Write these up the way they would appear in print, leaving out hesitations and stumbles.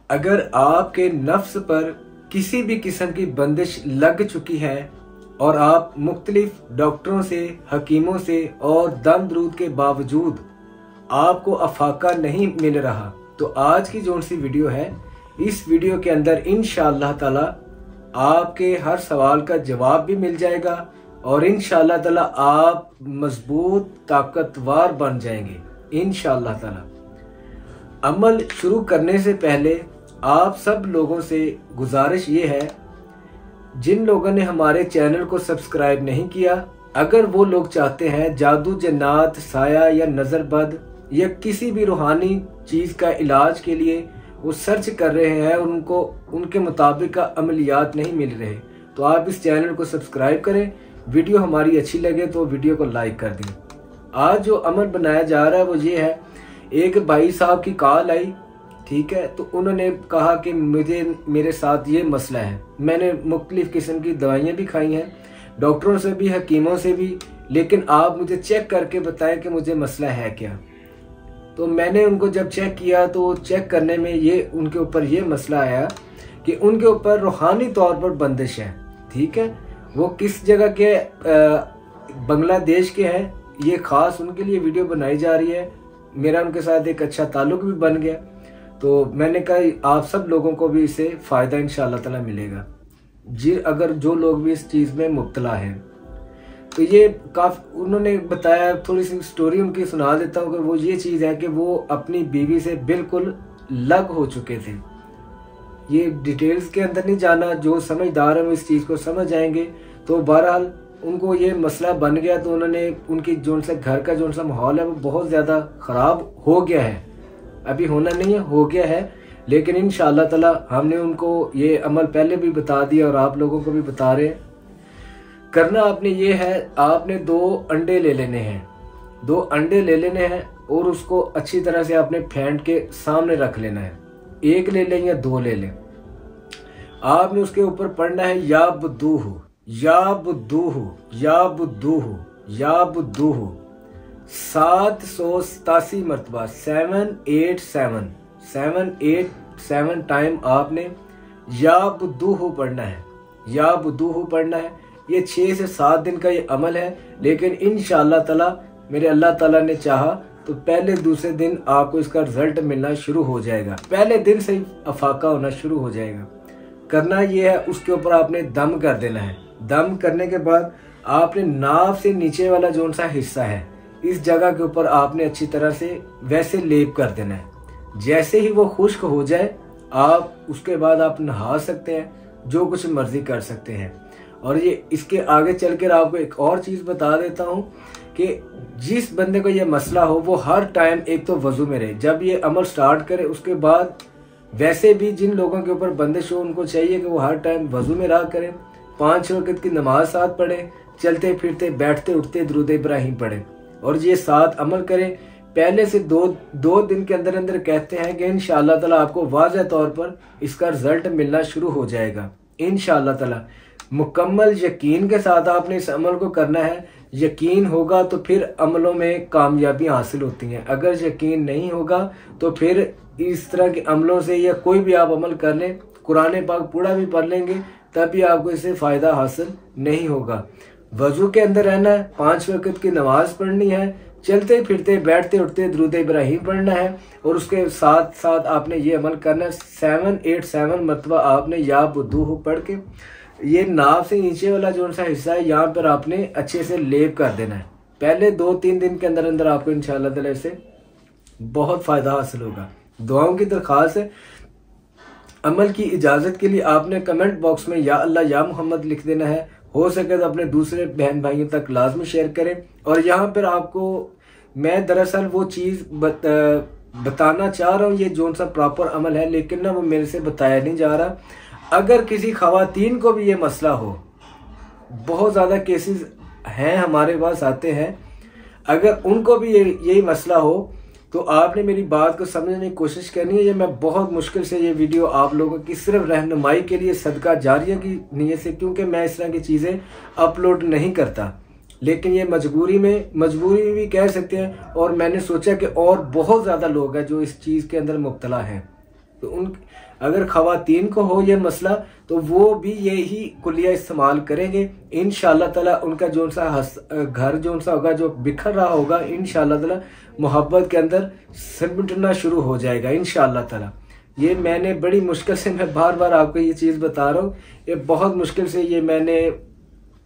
अगर आपके नफ्स पर किसी भी किस्म की बंदिश लग चुकी है और आप मुख्तलिफ डॉक्टरों से, हकीमों से और दम दरूद के बावजूद आपको अफाका नहीं मिल रहा, तो आज की जो सी वीडियो है, इस वीडियो के अंदर इंशाअल्लाह ताला आपके हर सवाल का जवाब भी मिल जाएगा और इंशाअल्लाह ताला आप मजबूत ताकतवर बन जाएंगे इंशाअल्लाह ताला। अमल शुरू करने से पहले आप सब लोगों से गुजारिश ये है, जिन लोगों ने हमारे चैनल को सब्सक्राइब नहीं किया, अगर वो लोग चाहते हैं जादू, जन्नात, साया या नजरबद या किसी भी रूहानी चीज का इलाज के लिए वो सर्च कर रहे हैं और उनको उनके मुताबिक का अमलियात नहीं मिल रहे, तो आप इस चैनल को सब्सक्राइब करें। वीडियो हमारी अच्छी लगे तो वीडियो को लाइक कर दें। आज जो अमल बनाया जा रहा है वो ये है, एक भाई साहब की कॉल आई, ठीक है, तो उन्होंने कहा कि मेरे साथ ये मसला है। मैंने मुख्तलिफ किस्म की दवाइयाँ भी खाई हैं, डॉक्टरों से भी, हकीमों से भी, लेकिन आप मुझे चेक करके बताएं कि मुझे मसला है क्या। तो मैंने उनको जब चेक किया तो चेक करने में ये उनके ऊपर ये मसला आया कि उनके ऊपर रूहानी तौर पर बंदिश है, ठीक है। वो किस जगह के, बांग्लादेश के हैं, ये खास उनके लिए वीडियो बनाई जा रही है। मेरा उनके साथ एक अच्छा ताल्लुक भी बन गया, तो मैंने कहा आप सब लोगों को भी इससे फ़ायदा इंशाअल्लाह ताला मिलेगा जी, अगर जो लोग भी इस चीज़ में मुब्तला हैं। तो ये काफ़ी उन्होंने बताया, थोड़ी सी स्टोरी उनकी सुना देता हूँ कि वो ये चीज़ है कि वो अपनी बीवी से बिल्कुल लग हो चुके थे। ये डिटेल्स के अंदर नहीं जाना, जो समझदार हैं वो इस चीज़ को समझ जाएंगे। तो बहरहाल उनको ये मसला बन गया, तो उन्होंने उनकी जो सा घर का जो सा माहौल है वो बहुत ज़्यादा ख़राब हो गया है, अभी होना नहीं है, हो गया है, लेकिन इंशाअल्लाह ताला हमने उनको ये अमल पहले भी बता दिया और आप लोगों को भी बता रहे हैं। करना आपने ये है, आपने 2 अंडे ले लेने हैं, 2 अंडे ले लेने हैं और उसको अच्छी तरह से आपने फेंट के सामने रख लेना है। 1 ले लें या 2 ले लें। आपने उसके ऊपर पढ़ना है या बुद्दूहु, या बुद्दूहु, या बुद्दूहु, या बुद्दूहु 787 मरतबा, 787 टाइम आपने या बुद्दूहु पढ़ना है, या बुद्दूहु पढ़ना है। ये 6 से 7 दिन का ये अमल है, लेकिन इंशाअल्लाह ताला मेरे अल्लाह ताला ने चाहा तो पहले दूसरे दिन आपको इसका रिजल्ट मिलना शुरू हो जाएगा, पहले दिन से ही अफाका होना शुरू हो जाएगा। करना ये है, उसके ऊपर आपने दम कर देना है। दम करने के बाद आपने नाभ से नीचे वाला जो सा हिस्सा है, इस जगह के ऊपर आपने अच्छी तरह से वैसे लेप कर देना है। जैसे ही वो खुश्क हो जाए, आप उसके बाद आप नहा सकते हैं, जो कुछ मर्जी कर सकते हैं। और ये इसके आगे चलकर आपको एक और चीज बता देता हूँ कि जिस बंदे को ये मसला हो वो हर टाइम एक तो वजू में रहे, जब ये अमल स्टार्ट करे उसके बाद वैसे भी जिन लोगों के ऊपर बंदिश हो उनको चाहिए कि वो हर टाइम वजू में रहा करें, 5 वक्त की नमाज साथ पढ़े, चलते फिरते बैठते उठते दुरूद इब्राहिम पढ़े और ये साथ अमल करें। पहले से दो दिन के अंदर अंदर कहते हैं कि इंशाअल्लाह ताला आपको वाज़ह तौर पर इसका रिजल्ट मिलना शुरू हो जाएगा इंशाअल्लाह ताला। मुकम्मल यकीन के साथ आपने इस अमल को करना है। यकीन होगा तो फिर अमलों में कामयाबी हासिल होती है, अगर यकीन नहीं होगा तो फिर इस तरह के अमलों से या कोई भी आप अमल कर लें, कुरान पाक पूरा भी पढ़ लेंगे, तभी आपको इससे फ़ायदा हासिल नहीं होगा। वजू के अंदर रहना है, 5 वक्त की नमाज पढ़नी है, चलते फिरते बैठते उठते दुरूद इब्राहिम पढ़ना है और उसके साथ साथ आपने ये अमल करना है। 787 मरतबा आपने या बुद्दूहु पढ़ के ये नाभ से नीचे वाला जो सा हिस्सा है यहाँ पर आपने अच्छे से लेप कर देना है। पहले 2-3 दिन के अंदर अंदर आपको इंशाअल्लाह ताला इससे बहुत फायदा हासिल होगा। दुआओं की दरख्वास्त है। अमल की इजाजत के लिए आपने कमेंट बॉक्स में या अल्लाह या मोहम्मद लिख देना है। हो सके तो अपने दूसरे बहन भाइयों तक लाजमी शेयर करें। और यहाँ पर आपको मैं दरअसल वो चीज़ बताना चाह रहा हूँ, ये जो सा प्रॉपर अमल है, लेकिन ना वो मेरे से बताया नहीं जा रहा। अगर किसी खवातीन को भी ये मसला हो, बहुत ज़्यादा केसेस हैं हमारे पास आते हैं, अगर उनको भी यही मसला हो तो आपने मेरी बात को समझने की कोशिश करनी है। ये मैं बहुत मुश्किल से ये वीडियो आप लोगों की सिर्फ रहनुमाई के लिए सदका जारिया की नीयत से, क्योंकि मैं इस तरह की चीज़ें अपलोड नहीं करता, लेकिन ये मजबूरी भी कह सकते हैं। और मैंने सोचा कि और बहुत ज़्यादा लोग हैं जो इस चीज़ के अंदर मुब्तला हैं, तो उन अगर खवातीन को हो ये मसला तो वो भी यही कुलिया इस्तेमाल करेंगे। इंशाअल्लाह ताला उनका जो सा घर जो सा होगा, जो बिखर रहा होगा, इंशाअल्लाह ताला मोहब्बत के अंदर सिमटना शुरू हो जाएगा इंशाअल्लाह ताला। ये मैंने बड़ी मुश्किल से, मैं बार बार आपको ये चीज़ बता रहा हूँ, ये बहुत मुश्किल से ये मैंने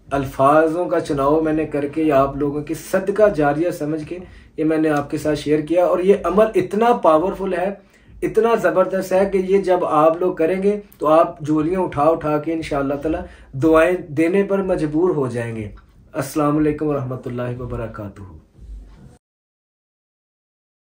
अल्फाजों का चुनाव मैंने करके या आप लोगों की सदका जारिया समझ के ये मैंने आपके साथ शेयर किया। और ये अमल इतना पावरफुल है, इतना ज़बरदस्त है कि ये जब आप लोग करेंगे तो आप झोलियाँ उठा उठा के इंशाअल्लाह ताला दुआएं देने पर मजबूर हो जाएंगे। अस्सलाम वालेकुम रहमतुल्लाहि व बरकातुहू।